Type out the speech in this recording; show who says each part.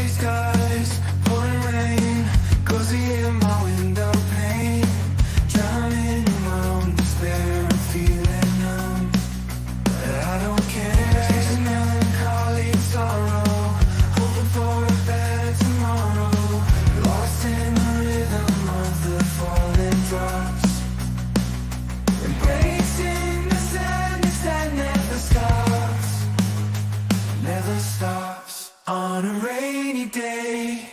Speaker 1: skies, pouring rain, cozy in my window pane, drowning in my own despair, I'm feeling numb, but I don't care. Chasing melancholy sorrow, hoping for a better tomorrow, lost in the rhythm of the falling drops, embracing the sadness that never stops, never stops. On a rainy day,